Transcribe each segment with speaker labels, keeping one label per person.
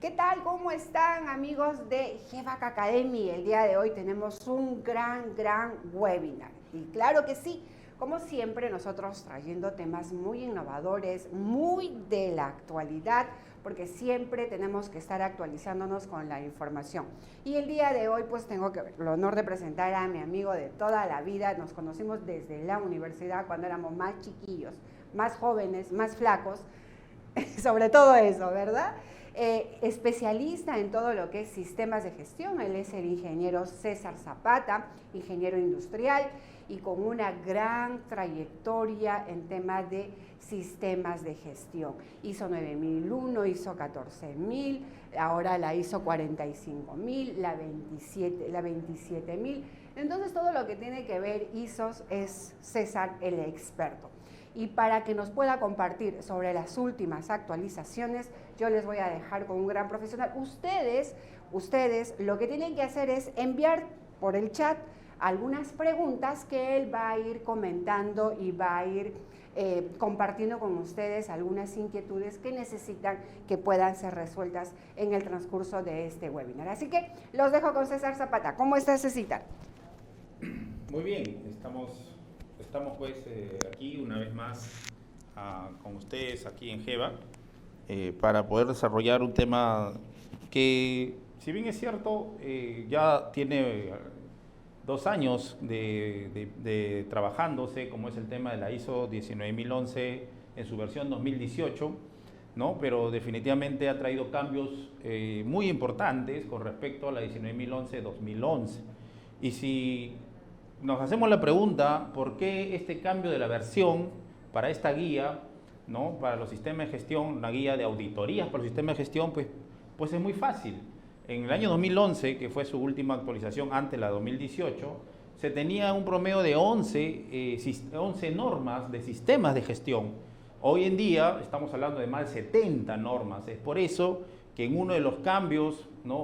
Speaker 1: ¿Qué tal? ¿Cómo están, amigos de GEVAC Academy? El día de hoy tenemos un gran webinar. Y claro que sí, como siempre, nosotros trayendo temas muy innovadores, muy de la actualidad, porque siempre tenemos que estar actualizándonos con la información. Y el día de hoy, pues tengo el honor de presentar a mi amigo de toda la vida. Nos conocimos desde la universidad cuando éramos más chiquillos, más jóvenes, más flacos, sobre todo eso, ¿verdad? Especialista en todo lo que es sistemas de gestión. Él es el ingeniero César Zapata, ingeniero industrial y con una gran trayectoria en temas de sistemas de gestión. ISO 9001, ISO 14000, ahora la ISO 45000, la 27000. Entonces todo lo que tiene que ver ISOs es César el experto. Y para que nos pueda compartir sobre las últimas actualizaciones, yo les voy a dejar con un gran profesional. Ustedes lo que tienen que hacer es enviar por el chat algunas preguntas que él va a ir comentando y va a ir compartiendo con ustedes algunas inquietudes que necesitan que puedan ser resueltas en el transcurso de este webinar. Así que los dejo con César Zapata. ¿Cómo estás, César?
Speaker 2: Muy bien, estamos pues aquí una vez más con ustedes aquí en GEVA para poder desarrollar un tema que, si bien es cierto, ya tiene 2 años de trabajándose, como es el tema de la ISO 19011 en su versión 2018, ¿no? Pero definitivamente ha traído cambios muy importantes con respecto a la 19011-2011. Y si nos hacemos la pregunta, ¿por qué este cambio de la versión para esta guía, ¿no? Para los sistemas de gestión, una guía de auditorías para los sistemas de gestión? Pues es muy fácil. En el año 2011, que fue su última actualización antes de la 2018, se tenía un promedio de 11 normas de sistemas de gestión. Hoy en día estamos hablando de más de 70 normas. Es por eso que en uno de los cambios, ¿no?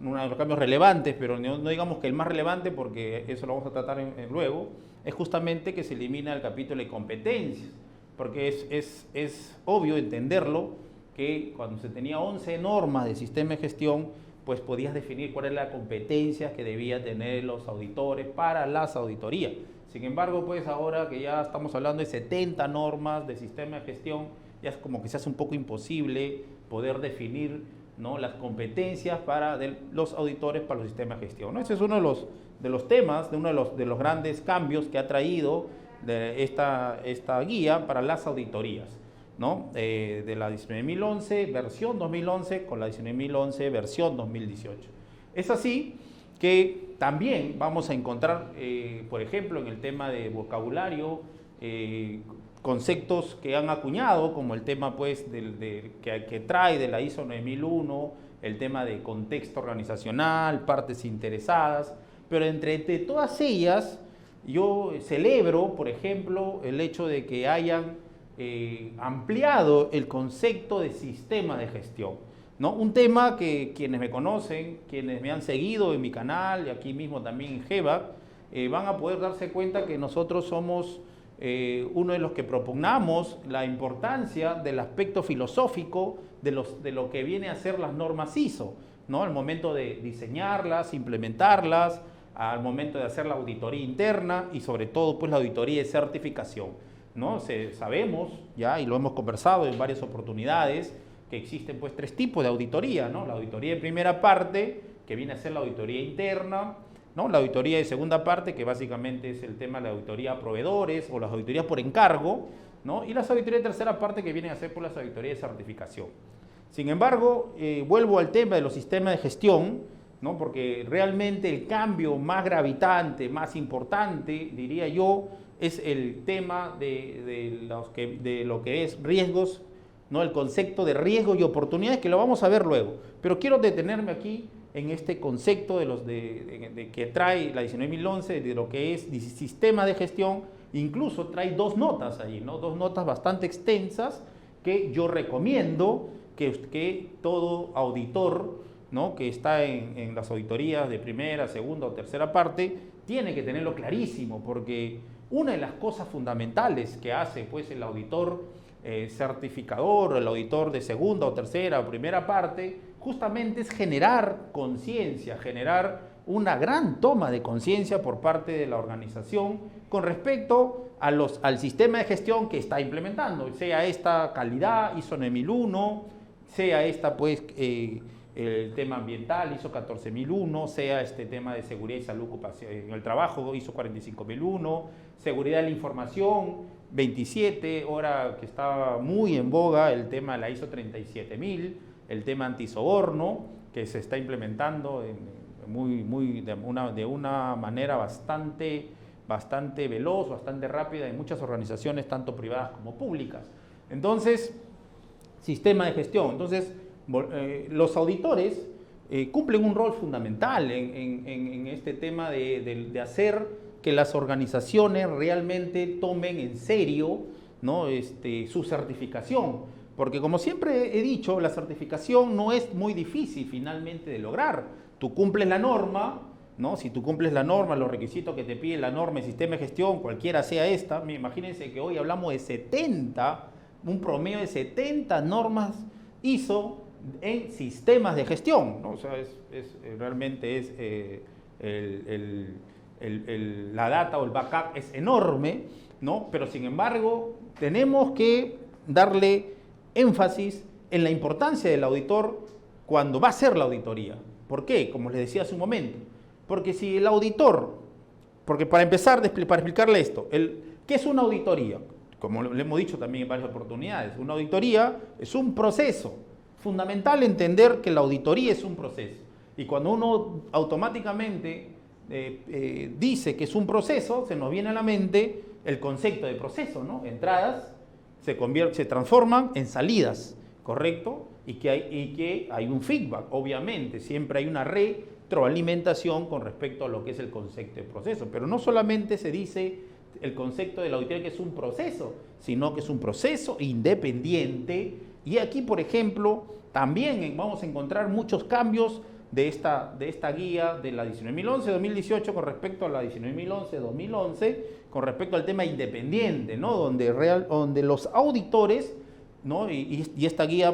Speaker 2: Uno de los cambios relevantes, pero no digamos que el más relevante, porque eso lo vamos a tratar luego, es justamente que se elimina el capítulo de competencias, porque es obvio entenderlo que cuando se tenía 11 normas de sistema de gestión, pues podías definir cuál era la competencia que debía tener los auditores para las auditorías. Sin embargo, pues ahora que ya estamos hablando de 70 normas de sistema de gestión, ya es como que se hace un poco imposible poder definir, ¿no?, las competencias para los auditores para los sistemas de gestión, ¿no? Ese es uno de los temas, de uno de los grandes cambios que ha traído esta guía para las auditorías, ¿no? De la 19011 versión 2011 con la 19011 versión 2018. Es así que también vamos a encontrar, por ejemplo, en el tema de vocabulario, conceptos que han acuñado, como el tema pues que trae de la ISO 9001, el tema de contexto organizacional, partes interesadas, pero entre todas ellas yo celebro, por ejemplo, el hecho de que hayan ampliado el concepto de sistema de gestión, ¿no? Un tema que quienes me conocen, quienes me han seguido en mi canal y aquí mismo también en GEVA, van a poder darse cuenta que nosotros somos uno de los que propugnamos la importancia del aspecto filosófico de lo que viene a ser las normas ISO, ¿no? Al momento de diseñarlas, implementarlas, al momento de hacer la auditoría interna y sobre todo pues la auditoría de certificación, ¿no? Sabemos ya, y lo hemos conversado en varias oportunidades, que existen pues 3 tipos de auditoría, ¿no? La auditoría de primera parte, que viene a ser la auditoría interna, ¿no? La auditoría de segunda parte, que básicamente es el tema de la auditoría a proveedores o las auditorías por encargo, ¿no? Y las auditorías de tercera parte, que vienen a ser por las auditorías de certificación. Sin embargo, vuelvo al tema de los sistemas de gestión, ¿no? Porque realmente el cambio más gravitante, más importante, diría yo, es el tema de lo que es riesgos, ¿no? El concepto de riesgos y oportunidades, que lo vamos a ver luego. Pero quiero detenerme aquí en este concepto que trae la 19011, de lo que es sistema de gestión. Incluso trae 2 notas ahí, ¿no? 2 notas bastante extensas que yo recomiendo que todo auditor, ¿no?, que está en las auditorías de primera, segunda o tercera parte, tiene que tenerlo clarísimo, porque Una de las cosas fundamentales que hace pues el auditor certificador, el auditor de segunda o tercera o primera parte, justamente es generar conciencia, generar una gran toma de conciencia por parte de la organización con respecto al sistema de gestión que está implementando, sea esta calidad ISO 9001, sea esta pues el tema ambiental ISO 14001, sea este tema de seguridad y salud en el trabajo ISO 45001, seguridad de la información 27, ahora que está muy en boga el tema de la ISO 37000, el tema antisoborno que se está implementando de una manera bastante veloz, bastante rápida en muchas organizaciones, tanto privadas como públicas. Entonces, sistema de gestión. Entonces, los auditores cumplen un rol fundamental en este tema de hacer que las organizaciones realmente tomen en serio, ¿no? Su certificación. Porque como siempre he dicho, la certificación no es muy difícil finalmente de lograr. Tú cumples la norma, ¿no? Si tú cumples la norma, los requisitos que te pide la norma, el sistema de gestión, cualquiera sea esta, imagínense que hoy hablamos de 70, un promedio de 70 normas ISO en sistemas de gestión, ¿no? O sea, realmente es la data o el backup es enorme, ¿no? Pero sin embargo, tenemos que darle énfasis en la importancia del auditor cuando va a hacer la auditoría. ¿Por qué? Como les decía hace un momento. Porque si el auditor, porque para empezar, para explicarle esto, ¿qué es una auditoría? Como le hemos dicho también en varias oportunidades, una auditoría es un proceso. Fundamental entender que la auditoría es un proceso. Y cuando uno automáticamente dice que es un proceso, se nos viene a la mente el concepto de proceso, ¿no? Entradas se transforman en salidas, ¿correcto? Y que hay un feedback, obviamente, siempre hay una retroalimentación con respecto a lo que es el concepto de proceso, pero no solamente se dice el concepto de la auditoría que es un proceso, sino que es un proceso independiente, y aquí, por ejemplo, también vamos a encontrar muchos cambios de esta guía de la 19.011-2018 con respecto a la 19.011-2011, con respecto al tema independiente, ¿no? Donde los auditores, ¿no? Y esta guía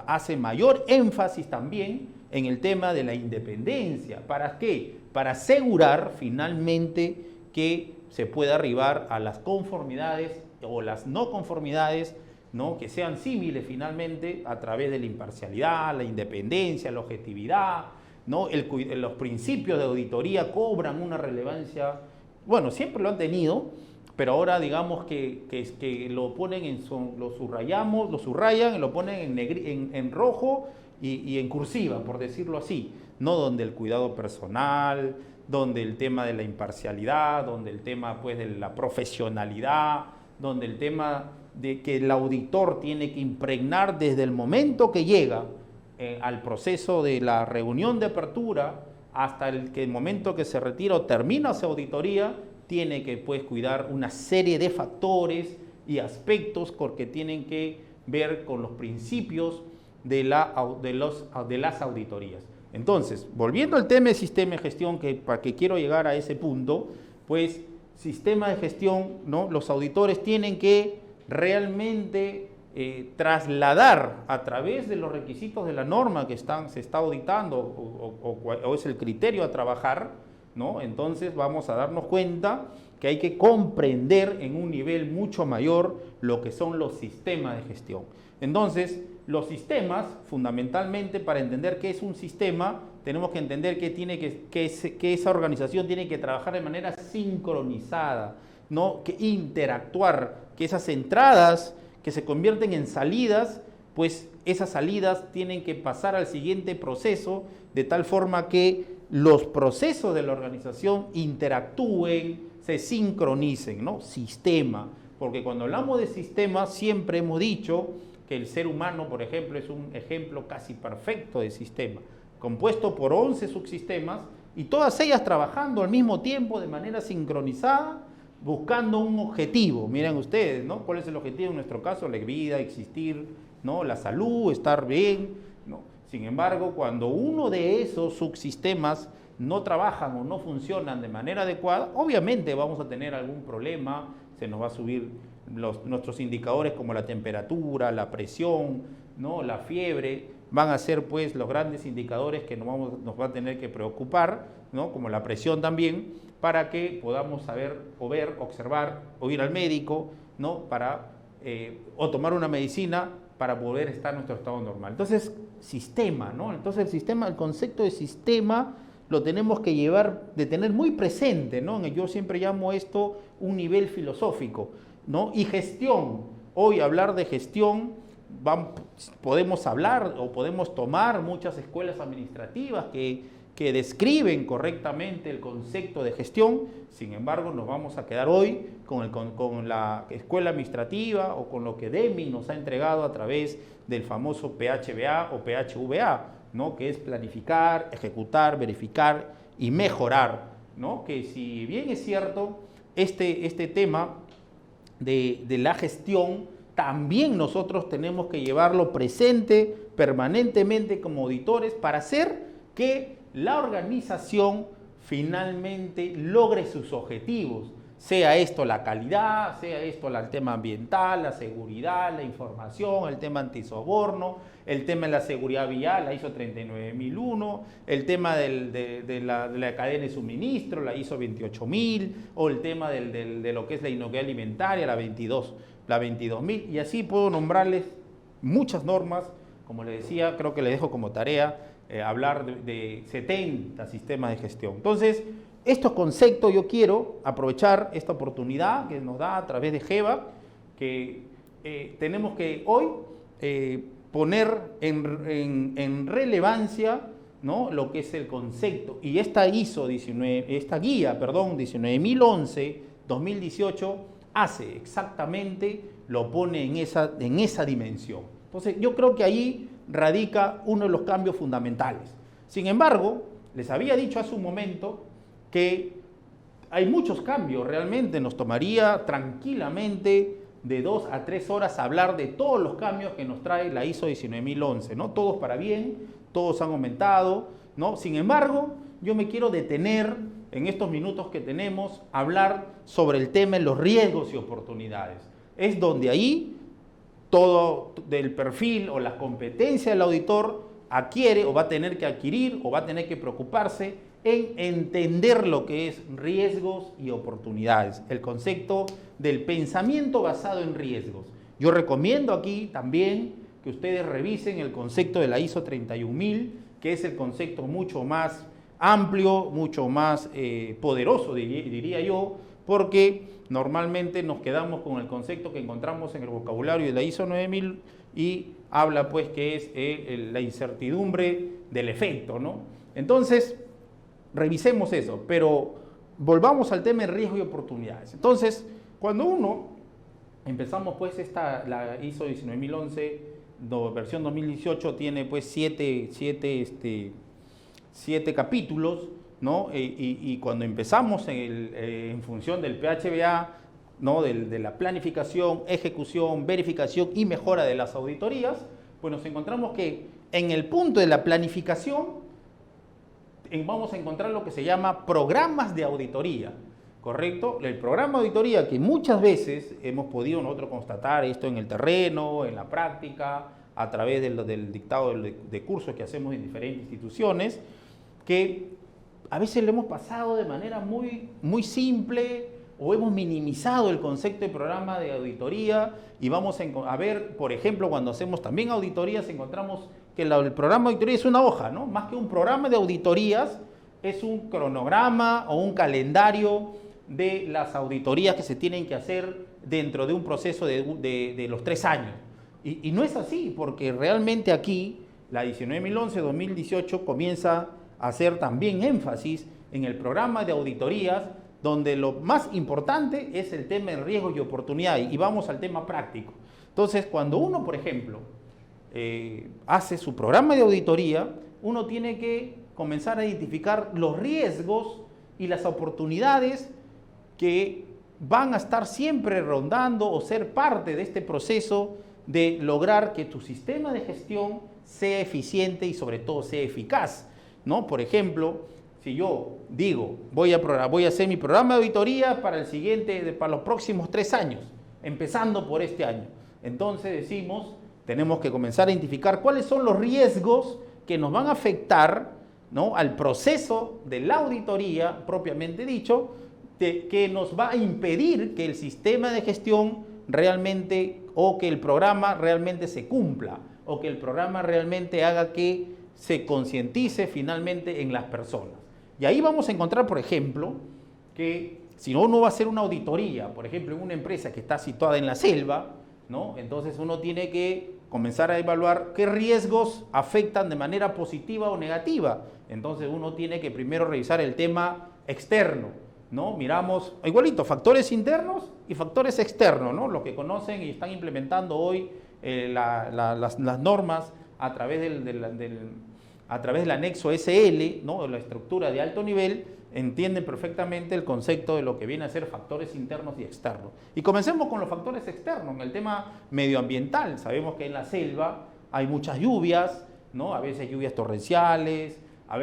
Speaker 2: hace mayor énfasis también en el tema de la independencia. ¿Para qué? Para asegurar finalmente que se pueda arribar a las conformidades o las no conformidades, ¿no? Que sean símiles finalmente a través de la imparcialidad, la independencia, la objetividad, ¿no? Los principios de auditoría cobran una relevancia, bueno, siempre lo han tenido, pero ahora digamos que lo ponen lo subrayan y lo ponen en rojo y en cursiva, por decirlo así, ¿no? Donde el cuidado personal, donde el tema de la imparcialidad, donde el tema pues de la profesionalidad, donde el tema de que el auditor tiene que impregnar desde el momento que llega al proceso de la reunión de apertura hasta el momento que se retira o termina su auditoría, tiene que pues cuidar una serie de factores y aspectos que tienen que ver con los principios de las auditorías. Entonces, volviendo al tema de sistema de gestión, para que quiero llegar a ese punto, pues sistema de gestión, ¿no? Los auditores tienen que realmente trasladar a través de los requisitos de la norma que se está auditando o es el criterio a trabajar, ¿no? Entonces vamos a darnos cuenta que hay que comprender en un nivel mucho mayor lo que son los sistemas de gestión. Entonces, los sistemas, fundamentalmente, para entender qué es un sistema, tenemos que entender que esa organización tiene que trabajar de manera sincronizada, ¿no? Que interactuar, que esas entradas que se convierten en salidas, pues esas salidas tienen que pasar al siguiente proceso, de tal forma que los procesos de la organización interactúen, se sincronicen, ¿no? Sistema, porque cuando hablamos de sistema siempre hemos dicho que el ser humano, por ejemplo, es un ejemplo casi perfecto de sistema, compuesto por 11 subsistemas y todas ellas trabajando al mismo tiempo de manera sincronizada, buscando un objetivo. Miren ustedes, ¿no? ¿Cuál es el objetivo en nuestro caso? La vida, existir, ¿no? La salud, estar bien, ¿no? Sin embargo, cuando uno de esos subsistemas no trabajan o no funcionan de manera adecuada, obviamente vamos a tener algún problema, se nos va a subir nuestros indicadores como la temperatura, la presión, ¿no? La fiebre, van a ser pues los grandes indicadores que nos va a tener que preocupar, ¿no? Como la presión también, para que podamos saber o ver, observar o ir al médico, ¿no? O tomar una medicina para poder estar en nuestro estado normal. Entonces, sistema, ¿no? Entonces el concepto de sistema lo tenemos que de tener muy presente, ¿no? Yo siempre llamo esto un nivel filosófico, ¿no? Y gestión, hoy hablar de gestión, podemos hablar o podemos tomar muchas escuelas administrativas que describen correctamente el concepto de gestión. Sin embargo, nos vamos a quedar hoy con la escuela administrativa o con lo que DEMI nos ha entregado a través del famoso PHBA o PHVA, ¿no? Que es planificar, ejecutar, verificar y mejorar, ¿no? Que si bien es cierto, este tema de la gestión, también nosotros tenemos que llevarlo presente permanentemente como auditores para hacer que la organización finalmente logre sus objetivos, sea esto la calidad, sea esto el tema ambiental, la seguridad, la información, el tema antisoborno, el tema de la seguridad vial, la ISO 39001, el tema de la cadena de suministro, la ISO 28000, o el tema de lo que es la inocuidad alimentaria, la 22000, y así puedo nombrarles muchas normas. Como les decía, creo que les dejo como tarea hablar de 70 sistemas de gestión. Entonces, estos conceptos yo quiero aprovechar esta oportunidad que nos da a través de GEVA, que tenemos que hoy poner en relevancia, ¿no? Lo que es el concepto. Y esta guía 19011-2018 hace exactamente, lo pone en esa dimensión. Entonces, yo creo que ahí radica uno de los cambios fundamentales. Sin embargo, les había dicho hace un momento que hay muchos cambios. Realmente nos tomaría tranquilamente de 2 a 3 horas hablar de todos los cambios que nos trae la ISO 19011, ¿no? Todos para bien, todos han aumentado, ¿no? Sin embargo, yo me quiero detener en estos minutos que tenemos a hablar sobre el tema de los riesgos y oportunidades. Es donde ahí todo del perfil o la competencia del auditor adquiere o va a tener que adquirir o va a tener que preocuparse en entender lo que es riesgos y oportunidades, el concepto del pensamiento basado en riesgos. Yo recomiendo aquí también que ustedes revisen el concepto de la ISO 31000, que es el concepto mucho más amplio, mucho más poderoso, diría yo, porque normalmente nos quedamos con el concepto que encontramos en el vocabulario de la ISO 9000 y habla pues que es la incertidumbre del efecto, ¿no? Entonces, revisemos eso, pero volvamos al tema de riesgo y oportunidades. Entonces, cuando empezamos pues la ISO 19011 versión 2018 tiene pues 7 capítulos, ¿no? Y cuando empezamos en función del PHBA, ¿no? de la planificación, ejecución, verificación y mejora de las auditorías, pues nos encontramos que en el punto de la planificación vamos a encontrar lo que se llama programas de auditoría, ¿correcto? El programa de auditoría que muchas veces hemos podido nosotros constatar esto en el terreno, en la práctica, a través del dictado de cursos que hacemos en diferentes instituciones, que a veces lo hemos pasado de manera muy, muy simple o hemos minimizado el concepto de programa de auditoría y vamos a ver, por ejemplo, cuando hacemos también auditorías, encontramos que el programa de auditoría es una hoja, ¿no? Más que un programa de auditorías, es un cronograma o un calendario de las auditorías que se tienen que hacer dentro de un proceso de los 3 años. Y no es así, porque realmente aquí la 19011-2018 comienza a hacer también énfasis en el programa de auditorías, donde lo más importante es el tema de riesgos y oportunidades. Y vamos al tema práctico. Entonces, cuando uno, por ejemplo, hace su programa de auditoría, uno tiene que comenzar a identificar los riesgos y las oportunidades que van a estar siempre rondando o ser parte de este proceso de lograr que tu sistema de gestión sea eficiente y sobre todo sea eficaz, ¿no? Por ejemplo, si yo digo, voy a hacer mi programa de auditoría para para los próximos 3 años, empezando por este año, entonces decimos, tenemos que comenzar a identificar cuáles son los riesgos que nos van a afectar, ¿no?, al proceso de la auditoría propiamente dicho, que nos va a impedir que el sistema de gestión realmente, o que el programa realmente se cumpla, o que el programa realmente haga que se concientice finalmente en las personas. Y ahí vamos a encontrar, por ejemplo, que si uno va a hacer una auditoría, por ejemplo, en una empresa que está situada en la selva, ¿no?, entonces uno tiene que comenzar a evaluar qué riesgos afectan de manera positiva o negativa. Entonces uno tiene que primero revisar el tema externo, ¿no? Miramos, igualito, factores internos y factores externos, ¿no? Los que conocen y están implementando hoy las normas a través del anexo SL, ¿no?, la estructura de alto nivel, entienden perfectamente el concepto de lo que viene a ser factores internos y externos. Y comencemos con los factores externos, en el tema medioambiental. Sabemos que en la selva hay muchas lluvias, ¿no?, a veces lluvias torrenciales, a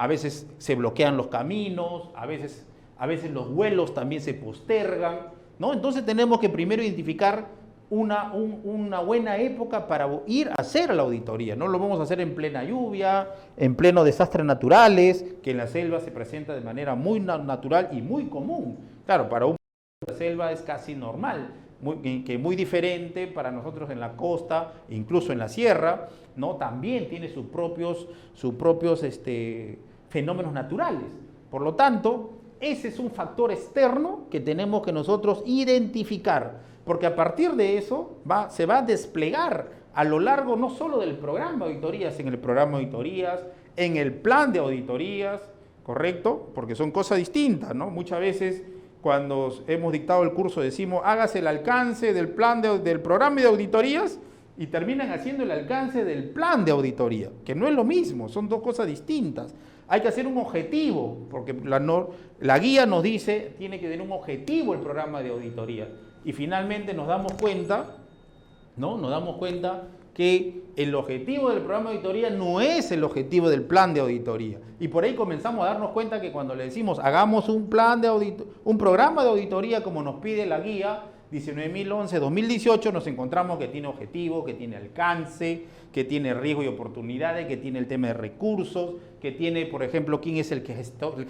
Speaker 2: veces se bloquean los caminos, a veces los vuelos también se postergan, ¿no? Entonces tenemos que primero identificar una buena época para ir a hacer la auditoría. No lo vamos a hacer en plena lluvia, en pleno desastres naturales, que en la selva se presenta de manera muy natural y muy común. Claro, para un la selva es casi normal, muy diferente para nosotros en la costa, incluso en la sierra, ¿no? También tiene sus propios fenómenos naturales. Por lo tanto, ese es un factor externo que tenemos que nosotros identificar, porque a partir de eso se va a desplegar a lo largo no solo del programa de auditorías, en el programa de auditorías, en el plan de auditorías, ¿correcto? Porque son cosas distintas, ¿no? Muchas veces cuando hemos dictado el curso decimos, hágase el alcance del plan del programa de auditorías, y terminan haciendo el alcance del plan de auditoría, que no es lo mismo, son dos cosas distintas. Hay que hacer un objetivo, porque la guía nos dice, tiene que tener un objetivo el programa de auditoría. Y finalmente nos damos cuenta, ¿no?, que el objetivo del programa de auditoría no es el objetivo del plan de auditoría. Y por ahí comenzamos a darnos cuenta que cuando le decimos, hagamos un programa de auditoría como nos pide la guía 19.011-2018, nos encontramos que tiene objetivo, que tiene alcance, que tiene riesgo y oportunidades, que tiene el tema de recursos, que tiene, por ejemplo, quién es el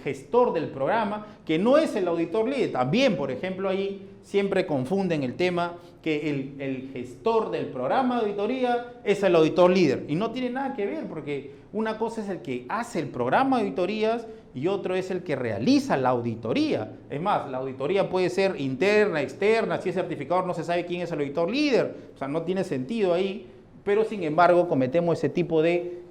Speaker 2: gestor del programa, que no es el auditor líder. También, por ejemplo, ahí siempre confunden el tema que el gestor del programa de auditoría es el auditor líder. Y no tiene nada que ver, porque una cosa es el que hace el programa de auditorías y otro es el que realiza la auditoría. Es más, la auditoría puede ser interna, externa, si es certificador no se sabe quién es el auditor líder, o sea, no tiene sentido ahí, pero sin embargo cometemos ese tipo de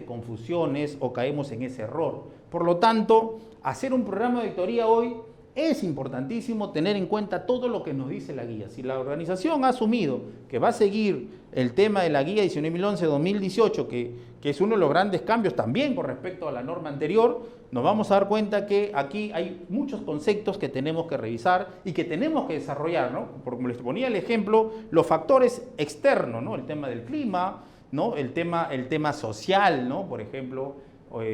Speaker 2: confusiones o caemos en ese error. Por lo tanto, hacer un programa de auditoría hoy es importantísimo tener en cuenta todo lo que nos dice la guía. Si la organización ha asumido que va a seguir el tema de la guía 19.011-2018, que es uno de los grandes cambios también con respecto a la norma anterior, nos vamos a dar cuenta que aquí hay muchos conceptos que tenemos que revisar y que tenemos que desarrollar, ¿no? Porque como les ponía el ejemplo, los factores externos, ¿no? El tema del clima, ¿no? El tema social, ¿no? Por ejemplo,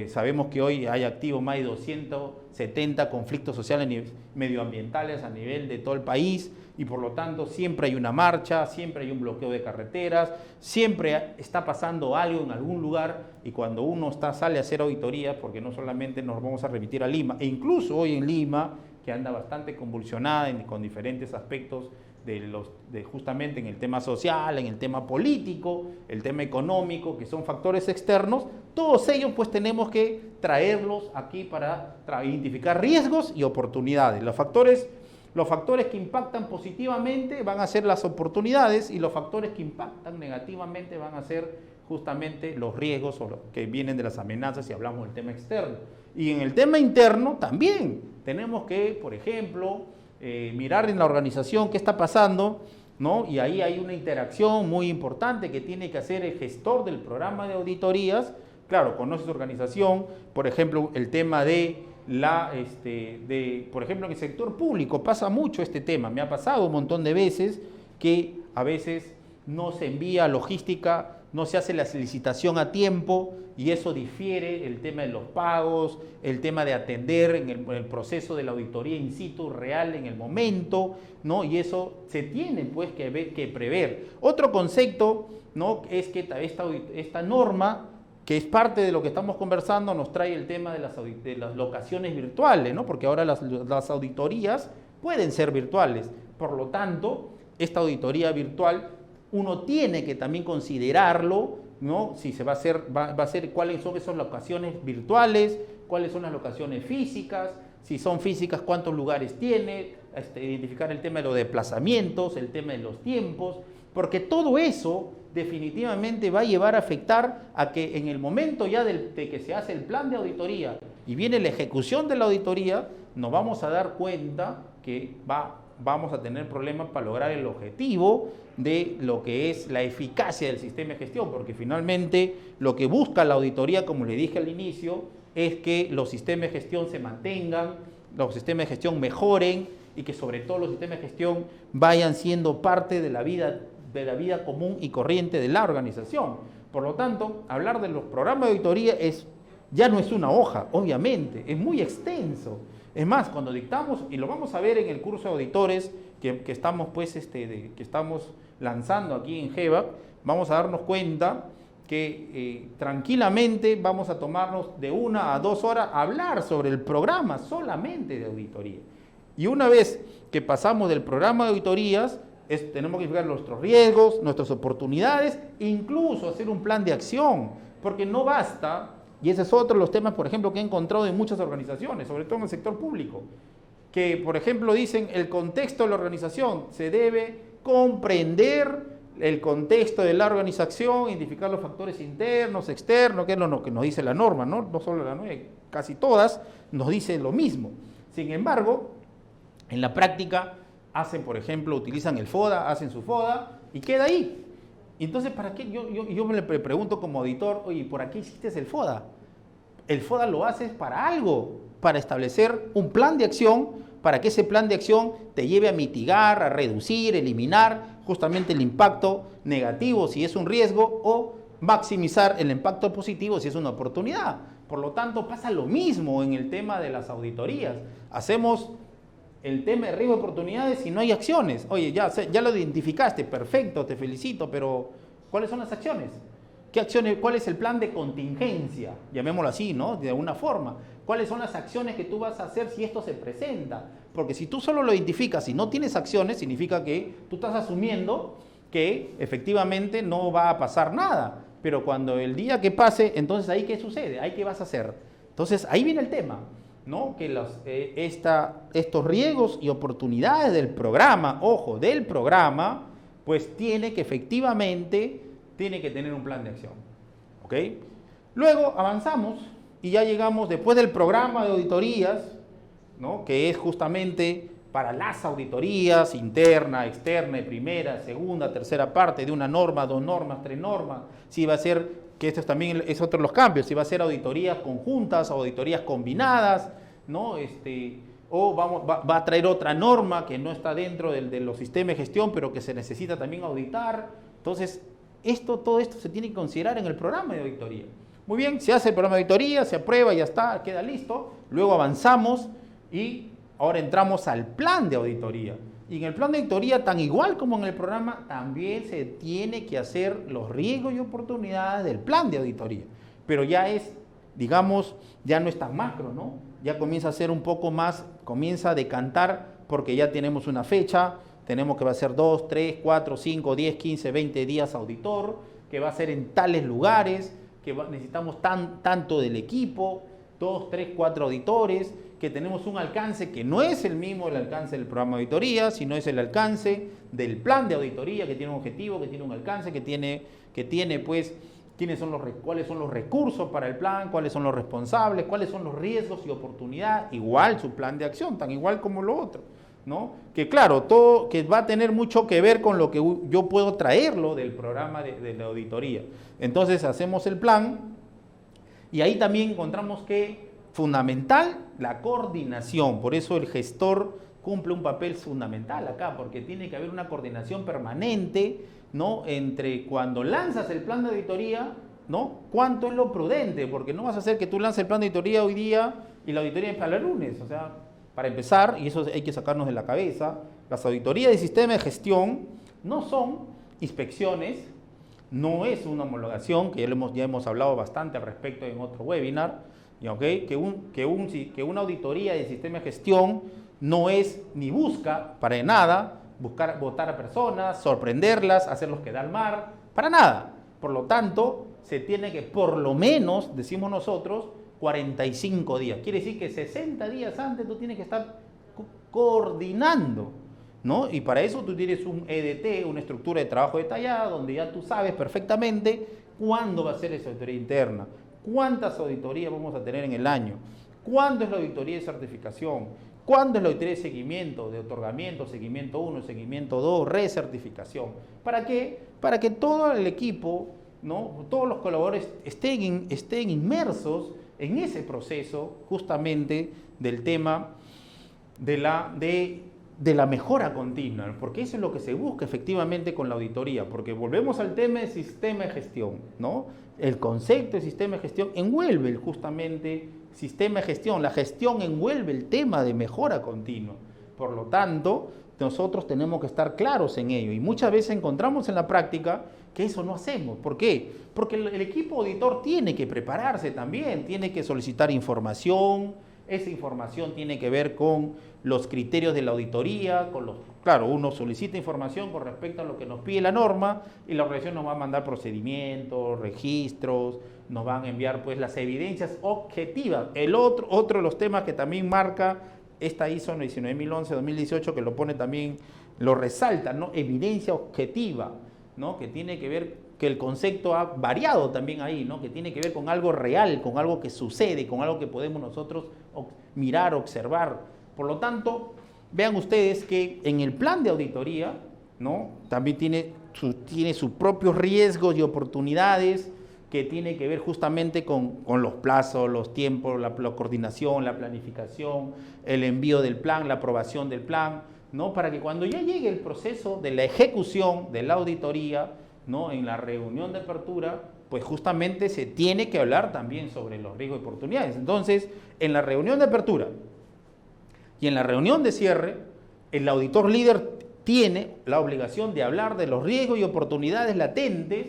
Speaker 2: sabemos que hoy hay activos más de 270 conflictos sociales medioambientales a nivel de todo el país y por lo tanto siempre hay una marcha, siempre hay un bloqueo de carreteras, siempre está pasando algo en algún lugar y cuando uno sale a hacer auditorías, porque no solamente nos vamos a remitir a Lima, e incluso hoy en Lima, que anda bastante convulsionada con diferentes aspectos justamente en el tema social, en el tema político, el tema económico, que son factores externos, todos ellos pues tenemos que traerlos aquí para identificar riesgos y oportunidades. Los factores que impactan positivamente van a ser las oportunidades y los factores que impactan negativamente van a ser justamente los riesgos o los que vienen de las amenazas si hablamos del tema externo. Y en el tema interno también tenemos que, por ejemplo, mirar en la organización qué está pasando, ¿no? Y ahí hay una interacción muy importante que tiene que hacer el gestor del programa de auditorías. Claro, conoce su organización, por ejemplo, el tema por ejemplo, en el sector público pasa mucho este tema. Me ha pasado un montón de veces que a veces no se envía logística no se hace la licitación a tiempo y eso difiere el tema de los pagos, el tema de atender en el proceso de la auditoría in situ real en el momento, ¿no? Y eso se tiene pues que prever. Otro concepto, ¿no? Es que esta norma, que es parte de lo que estamos conversando, nos trae el tema de las locaciones virtuales, ¿no? Porque ahora las auditorías pueden ser virtuales. Por lo tanto, esta auditoría virtual uno tiene que también considerarlo, ¿no? Si se va a hacer cuáles son esas locaciones virtuales, cuáles son las locaciones físicas, si son físicas, cuántos lugares tiene, identificar el tema de los desplazamientos, el tema de los tiempos, porque todo eso definitivamente va a llevar a afectar a que en el momento ya de que se hace el plan de auditoría y viene la ejecución de la auditoría, nos vamos a dar cuenta que vamos a tener problemas para lograr el objetivo de lo que es la eficacia del sistema de gestión, porque finalmente lo que busca la auditoría, como le dije al inicio, es que los sistemas de gestión se mantengan, los sistemas de gestión mejoren y que sobre todo los sistemas de gestión vayan siendo parte de la vida común y corriente de la organización. Por lo tanto, hablar de los programas de auditoría ya no es una hoja, obviamente, es muy extenso. Es más, cuando dictamos, y lo vamos a ver en el curso de auditores que estamos que estamos lanzando aquí en GEVA, vamos a darnos cuenta que tranquilamente vamos a tomarnos de 1 a 2 horas a hablar sobre el programa solamente de auditoría. Y una vez que pasamos del programa de auditorías, tenemos que fijar nuestros riesgos, nuestras oportunidades, incluso hacer un plan de acción, porque no basta, y ese es otro de los temas, por ejemplo, que he encontrado en muchas organizaciones, sobre todo en el sector público, que, por ejemplo, dicen el contexto de la organización, se debe comprender el contexto de la organización, identificar los factores internos, externos, que es lo que nos dice la norma, ¿no? No solo la norma, casi todas nos dicen lo mismo. Sin embargo, en la práctica hacen, por ejemplo, utilizan el FODA, hacen su FODA y queda ahí. Entonces, ¿para qué? Yo me le pregunto como auditor, oye, ¿por qué hiciste el FODA? El FODA lo haces para algo, para establecer un plan de acción, para que ese plan de acción te lleve a mitigar, a reducir, eliminar justamente el impacto negativo si es un riesgo o maximizar el impacto positivo si es una oportunidad. Por lo tanto, pasa lo mismo en el tema de las auditorías. Hacemos el tema de riesgo de oportunidades y no hay acciones. Oye, ya lo identificaste, perfecto, te felicito, pero ¿cuáles son las acciones? ¿Qué acciones? ¿Cuál es el plan de contingencia? Llamémoslo así, ¿no? De alguna forma. ¿Cuáles son las acciones que tú vas a hacer si esto se presenta? Porque si tú solo lo identificas y no tienes acciones, significa que tú estás asumiendo que efectivamente no va a pasar nada. Pero cuando el día que pase, entonces ahí ¿qué sucede? ¿Ahí qué vas a hacer? Entonces ahí viene el tema, ¿no? Que estos riesgos y oportunidades del programa, ojo, del programa, pues tiene que tener un plan de acción, ¿ok? Luego avanzamos y ya llegamos después del programa de auditorías, ¿no? Que es justamente para las auditorías interna, externa, y primera, segunda, tercera parte de una norma, 2 normas, 3 normas, si va a ser, que esto también es otro de los cambios, si va a ser auditorías conjuntas o auditorías combinadas, ¿no? O va a traer otra norma que no está dentro de los sistemas de gestión, pero que se necesita también auditar. Entonces, todo esto se tiene que considerar en el programa de auditoría. Muy bien, se hace el programa de auditoría, se aprueba, ya está, queda listo. Luego avanzamos y ahora entramos al plan de auditoría. Y en el plan de auditoría, tan igual como en el programa, también se tiene que hacer los riesgos y oportunidades del plan de auditoría. Pero ya es, digamos, ya no es tan macro, ¿no? Ya comienza a ser un poco más, comienza a decantar porque ya tenemos una fecha, tenemos que va a ser 2, 3, 4, 5, 10, 15, 20 días auditor, que va a ser en tales lugares, que necesitamos tanto del equipo, 2, 3, 4 auditores, que tenemos un alcance que no es el mismo el alcance del programa de auditoría, sino es el alcance del plan de auditoría, que tiene un objetivo, que tiene un alcance, que tiene pues cuáles son los recursos para el plan, cuáles son los responsables, cuáles son los riesgos y oportunidades, igual su plan de acción, tan igual como lo otro, ¿no? Que claro, todo que va a tener mucho que ver con lo que yo puedo traerlo del programa de la auditoría. Entonces hacemos el plan y ahí también encontramos que fundamental la coordinación, por eso el gestor cumple un papel fundamental acá, porque tiene que haber una coordinación permanente ¿no? Entre cuando lanzas el plan de auditoría, ¿no? ¿Cuánto es lo prudente? Porque no vas a hacer que tú lances el plan de auditoría hoy día y la auditoría es para el lunes. O sea, para empezar, y eso hay que sacarnos de la cabeza, las auditorías de sistema de gestión no son inspecciones, no es una homologación, que ya hemos hablado bastante al respecto en otro webinar, ¿okay? Que una auditoría de sistema de gestión no es ni busca para nada votar a personas, sorprenderlas, hacerlos quedar mal, para nada. Por lo tanto, se tiene que, por lo menos, decimos nosotros, 45 días. Quiere decir que 60 días antes tú tienes que estar coordinando, ¿no? Y para eso tú tienes un EDT, una estructura de trabajo detallada, donde ya tú sabes perfectamente cuándo va a ser esa auditoría interna, cuántas auditorías vamos a tener en el año, cuándo es la auditoría de certificación, cuándo es la auditoría de seguimiento, de otorgamiento, seguimiento 1, seguimiento 2, recertificación. ¿Para qué? Para que todo el equipo, ¿no? Todos los colaboradores estén inmersos en ese proceso justamente del tema de la mejora continua, porque eso es lo que se busca efectivamente con la auditoría, porque volvemos al tema del sistema de gestión, ¿no? El concepto de sistema de gestión envuelve justamente sistema de gestión, la gestión envuelve el tema de mejora continua. Por lo tanto, nosotros tenemos que estar claros en ello y muchas veces encontramos en la práctica que eso no hacemos. ¿Por qué? Porque el equipo auditor tiene que prepararse también, tiene que solicitar información, esa información tiene que ver con los criterios de la auditoría, claro, uno solicita información con respecto a lo que nos pide la norma y la organización nos va a mandar procedimientos, registros, nos van a enviar pues las evidencias objetivas. El otro de los temas que también marca esta ISO 19011-2018, que lo pone también, lo resalta, ¿no? Evidencia objetiva, ¿no? Que tiene que ver, que el concepto ha variado también ahí, ¿no? Que tiene que ver con algo real, con algo que sucede, con algo que podemos nosotros mirar, observar. Por lo tanto, vean ustedes que en el plan de auditoría, ¿no? También tiene sus propios riesgos y oportunidades que tiene que ver justamente con los plazos, los tiempos, la coordinación, la planificación, el envío del plan, la aprobación del plan, ¿no? Para que cuando ya llegue el proceso de la ejecución de la auditoría, ¿no? En la reunión de apertura, pues justamente se tiene que hablar también sobre los riesgos y oportunidades. Entonces, en la reunión de apertura y en la reunión de cierre, el auditor líder tiene la obligación de hablar de los riesgos y oportunidades latentes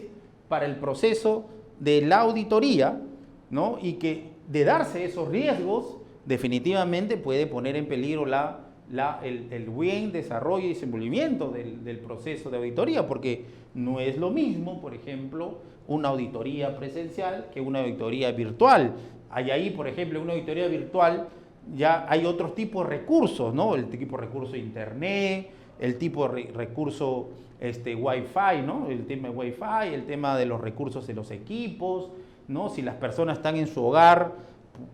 Speaker 2: para el proceso de la auditoría, ¿no? Y que de darse esos riesgos, definitivamente puede poner en peligro el buen desarrollo y desenvolvimiento del proceso de auditoría, porque no es lo mismo, por ejemplo, una auditoría presencial que una auditoría virtual. Hay ahí, por ejemplo, una auditoría virtual, ya hay otros tipos de recursos, ¿no? El tipo de recurso de internet, el tipo de recurso Wi-Fi, ¿no? El tema de Wi-Fi, el tema de los recursos de los equipos, ¿no? Si las personas están en su hogar,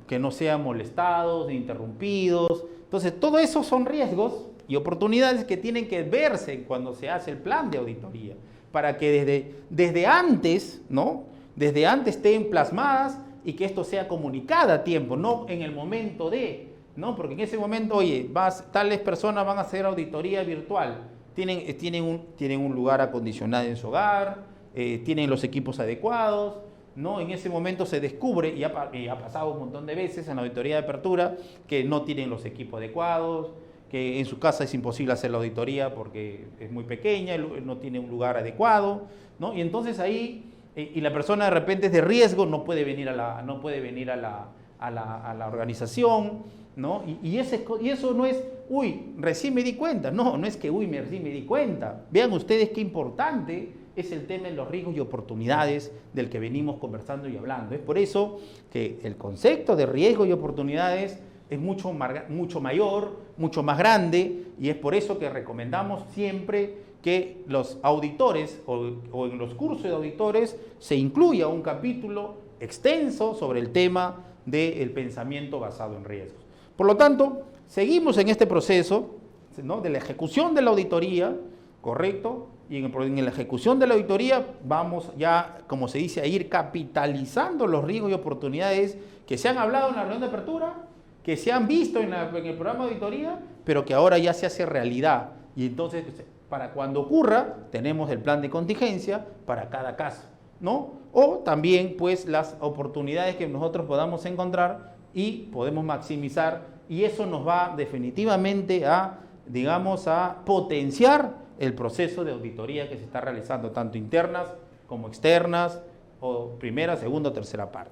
Speaker 2: que no sean molestados ni interrumpidos. Entonces, todo eso son riesgos y oportunidades que tienen que verse cuando se hace el plan de auditoría, para que desde antes, ¿no? Desde antes estén plasmadas y que esto sea comunicado a tiempo, no en el momento ¿no? Porque en ese momento, oye, tales personas van a hacer auditoría virtual, tienen un lugar acondicionado en su hogar, tienen los equipos adecuados, ¿no? En ese momento se descubre, y ha pasado un montón de veces en la auditoría de apertura, que no tienen los equipos adecuados, que en su casa es imposible hacer la auditoría porque es muy pequeña, no tiene un lugar adecuado, ¿no? Y entonces ahí, y la persona de repente es de riesgo, no puede venir a la organización, ¿no? Y eso no es, uy, recién me di cuenta. No es que, recién me di cuenta. Vean ustedes qué importante es el tema de los riesgos y oportunidades del que venimos conversando y hablando. Es por eso que el concepto de riesgos y oportunidades es mucho mayor, mucho más grande, y es por eso que recomendamos siempre que los auditores o en los cursos de auditores se incluya un capítulo extenso sobre el tema del pensamiento basado en riesgos. Por lo tanto, seguimos en este proceso, ¿no? De la ejecución de la auditoría, ¿correcto? Y en la ejecución de la auditoría vamos ya, como se dice, a ir capitalizando los riesgos y oportunidades que se han hablado en la reunión de apertura, que se han visto en el programa de auditoría, pero que ahora ya se hace realidad. Y entonces Para cuando ocurra, tenemos el plan de contingencia para cada caso, ¿no? O también, pues, las oportunidades que nosotros podamos encontrar y podemos maximizar, y eso nos va definitivamente a, digamos, a potenciar el proceso de auditoría que se está realizando, tanto internas como externas, o primera, segunda o tercera parte.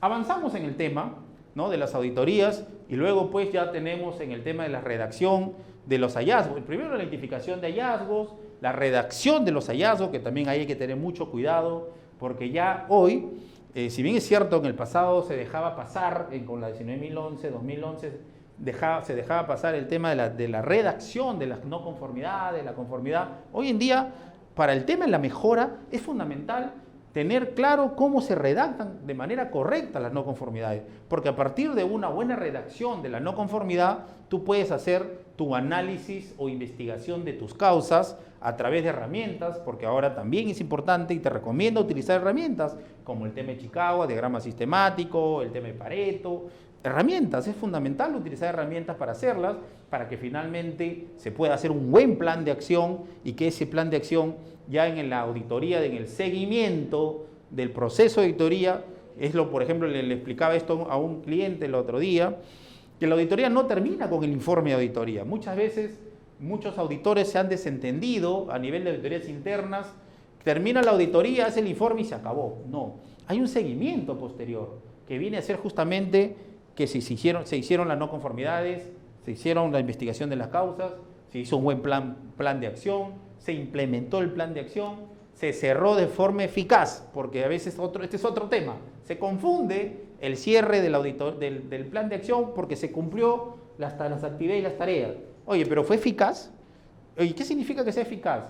Speaker 2: Avanzamos en el tema, ¿no?, de las auditorías, y luego pues ya tenemos en el tema de la redacción de los hallazgos. Primero la identificación de hallazgos, la redacción de los hallazgos, que también ahí hay que tener mucho cuidado, porque ya hoy, si bien es cierto en el pasado se dejaba pasar, con la 19.011, 2011, se dejaba pasar el tema de la redacción de las no conformidades, de la conformidad. Hoy en día, para el tema de la mejora, es fundamental tener claro cómo se redactan de manera correcta las no conformidades, porque a partir de una buena redacción de la no conformidad, tú puedes hacer tu análisis o investigación de tus causas a través de herramientas, porque ahora también es importante y te recomiendo utilizar herramientas como el tema de Chicago, diagrama sistemático, el tema de Pareto, herramientas. Es fundamental utilizar herramientas para hacerlas, para que finalmente se pueda hacer un buen plan de acción y que ese plan de acción ya en la auditoría, en el seguimiento del proceso de auditoría, por ejemplo, le explicaba esto a un cliente el otro día, que la auditoría no termina con el informe de auditoría. Muchas veces, muchos auditores se han desentendido a nivel de auditorías internas, termina la auditoría, hace el informe y se acabó. No, hay un seguimiento posterior que viene a ser justamente que se hicieron las no conformidades, se hicieron la investigación de las causas, se hizo un buen plan de acción, se implementó el plan de acción, se cerró de forma eficaz, porque a veces este es otro tema, se confunde el cierre del plan de acción porque se cumplió las actividades y las tareas. Oye, pero ¿fue eficaz? ¿Y qué significa que sea eficaz?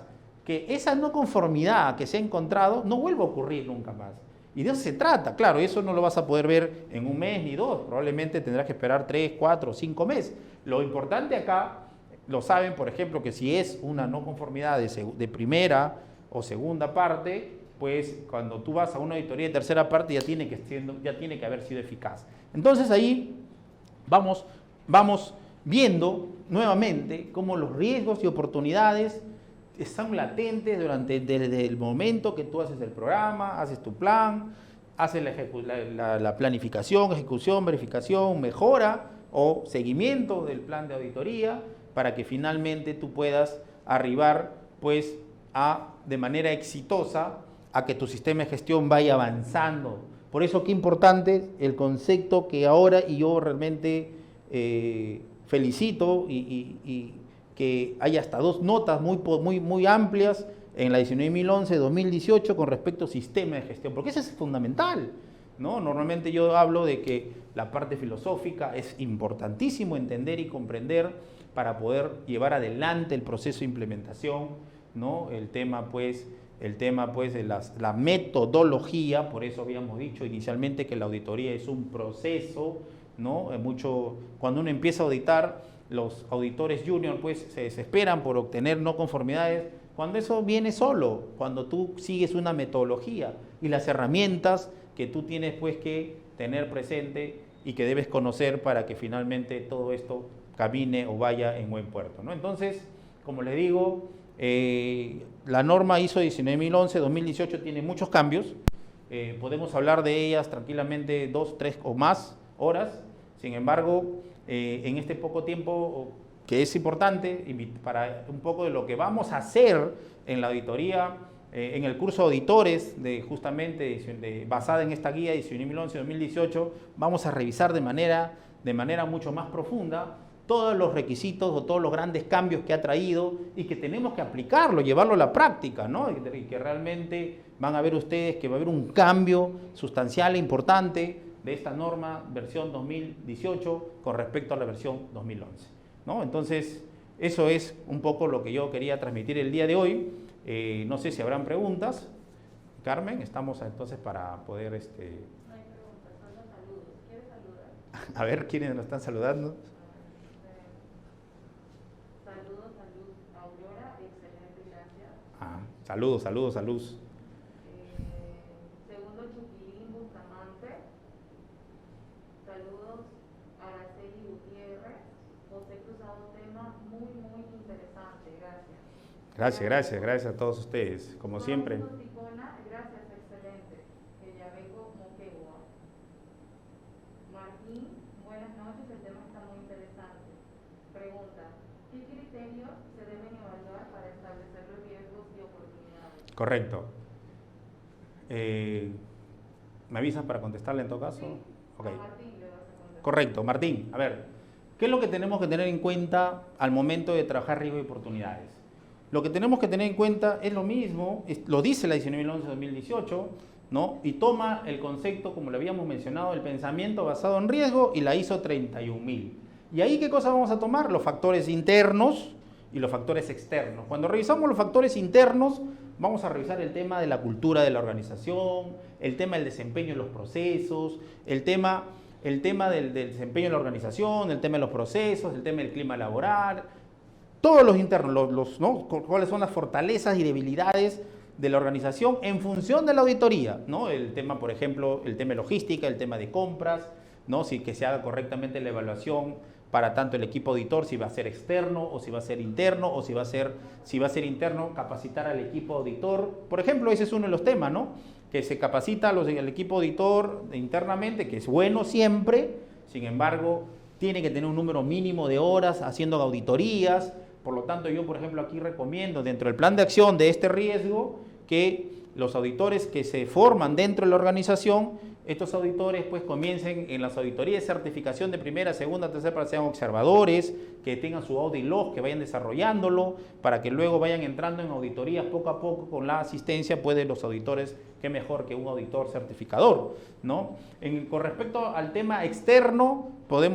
Speaker 2: Que esa no conformidad que se ha encontrado no vuelva a ocurrir nunca más. Y de eso se trata. Claro, eso no lo vas a poder ver en un mes ni dos, probablemente tendrás que esperar 3, 4, 5 meses. Lo importante acá, lo saben, por ejemplo, que si es una no conformidad de primera o segunda parte, pues cuando tú vas a una auditoría de tercera parte ya tiene que haber sido eficaz. Entonces ahí vamos viendo nuevamente cómo los riesgos y oportunidades están latentes desde el momento que tú haces el programa, haces tu plan, haces la planificación, ejecución, verificación, mejora o seguimiento del plan de auditoría, para que finalmente tú puedas arribar pues de manera exitosa a que tu sistema de gestión vaya avanzando. Por eso qué importante el concepto que ahora, y yo realmente felicito y que hay hasta 2 notas muy amplias en la 19.011, 2018 con respecto al sistema de gestión, porque eso es fundamental, ¿no? Normalmente yo hablo de que la parte filosófica es importantísimo entender y comprender para poder llevar adelante el proceso de implementación, ¿no? El tema pues de la metodología, por eso habíamos dicho inicialmente que la auditoría es un proceso, ¿no? Cuando uno empieza a auditar, los auditores junior pues se desesperan por obtener no conformidades, cuando eso viene solo, cuando tú sigues una metodología y las herramientas que tú tienes pues que tener presente y que debes conocer para que finalmente todo esto camine o vaya en buen puerto, ¿no? Entonces, como les digo, la norma ISO 19.011-2018 tiene muchos cambios, podemos hablar de ellas tranquilamente 2, 3 o más horas. Sin embargo, en este poco tiempo que es importante para un poco de lo que vamos a hacer en la auditoría, en el curso de auditores basada en esta guía 19.011-2018, vamos a revisar de manera mucho más profunda todos los requisitos o todos los grandes cambios que ha traído y que tenemos que aplicarlo, llevarlo a la práctica, ¿no? Y que realmente van a ver ustedes que va a haber un cambio sustancial e importante de esta norma versión 2018 con respecto a la versión 2011, ¿no? Entonces, eso es un poco lo que yo quería transmitir el día de hoy. No sé si habrán preguntas. Carmen, estamos entonces para poder... No hay
Speaker 3: preguntas, son los saludos. ¿Quieres saludar?
Speaker 2: A ver, ¿quiénes nos están saludando?
Speaker 3: Saludos a Luz Aurora, excelente, gracias.
Speaker 2: Saludos a Luz.
Speaker 3: Segundo Chiquilín Bustamante. Saludos a Araceli Gutiérrez. José Cruzado, tema muy interesante, gracias.
Speaker 2: Gracias a todos ustedes, como siempre.
Speaker 3: Gracias, excelente. Que ya vengo Moquegua. Martín, buenas noches, el tema está muy interesante. Pregunta, ¿qué criterios se deben evaluar para establecer los riesgos y oportunidades?
Speaker 2: Correcto. ¿Me avisas para contestarle en todo caso?
Speaker 3: Sí,
Speaker 2: okay.
Speaker 3: a Martín le vas a contestar.
Speaker 2: Correcto, Martín, a ver, ¿qué es lo que tenemos que tener en cuenta al momento de trabajar riesgos y oportunidades? Lo que tenemos que tener en cuenta es lo mismo, lo dice la 1911-2018, ¿no? Y toma el concepto, como lo habíamos mencionado, el pensamiento basado en riesgo y la ISO 31000. ¿Y ahí qué cosa vamos a tomar? Los factores internos y los factores externos. Cuando revisamos los factores internos, vamos a revisar el tema de la cultura de la organización, el tema del desempeño en los procesos, el tema del desempeño en la organización, el tema de los procesos, el tema del clima laboral, todos los internos, ¿no? Cuáles son las fortalezas y debilidades de la organización en función de la auditoría, ¿no? El tema, por ejemplo, el tema de logística, el tema de compras, ¿no? Si que se haga correctamente la evaluación para tanto el equipo auditor, si va a ser externo o si va a ser interno, o si va a ser interno, capacitar al equipo auditor. Por ejemplo, ese es uno de los temas, ¿no? Que se capacita al equipo auditor internamente, que es bueno siempre, sin embargo, tiene que tener un número mínimo de horas haciendo auditorías. Por lo tanto, yo, por ejemplo, aquí recomiendo dentro del plan de acción de este riesgo que los auditores que se forman dentro de la organización, estos auditores pues comiencen en las auditorías de certificación de primera, segunda, tercera, para que sean observadores, que tengan su audit log, que vayan desarrollándolo, para que luego vayan entrando en auditorías poco a poco con la asistencia pues, de los auditores, que mejor que un auditor certificador, ¿no? Con respecto al tema externo,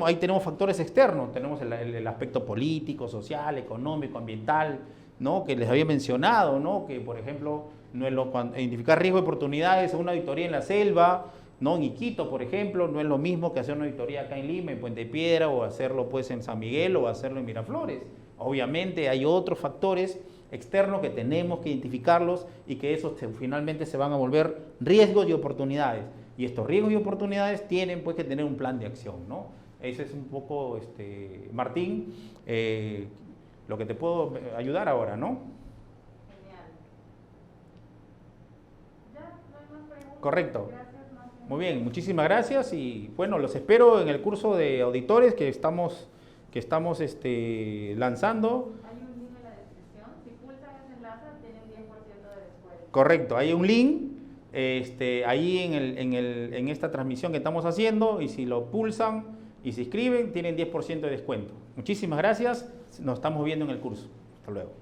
Speaker 2: ahí tenemos factores externos, tenemos el aspecto político, social, económico, ambiental, ¿no? Que les había mencionado, ¿no? Que por ejemplo, identificar riesgos y oportunidades en una auditoría en la selva, ¿no? En Iquitos, por ejemplo, no es lo mismo que hacer una auditoría acá en Lima, en Puente Piedra, o hacerlo pues en San Miguel, o hacerlo en Miraflores. Obviamente hay otros factores externos que tenemos que identificarlos y que esos finalmente se van a volver riesgos y oportunidades. Y estos riesgos y oportunidades tienen pues que tener un plan de acción, ¿no? Ese es un poco, Martín, lo que te puedo ayudar ahora, ¿no?
Speaker 3: Genial. Ya, no hay más preguntas.
Speaker 2: Correcto.
Speaker 3: Gracias, Martín.
Speaker 2: Muy bien, muchísimas gracias y bueno, los espero en el curso de auditores que estamos lanzando.
Speaker 3: Hay un link en la descripción. Si pulsan ese enlace, tienen 10% de descuento.
Speaker 2: Correcto, hay un link ahí en esta transmisión que estamos haciendo y si lo pulsan y se inscriben, tienen 10% de descuento. Muchísimas gracias, nos estamos viendo en el curso. Hasta luego.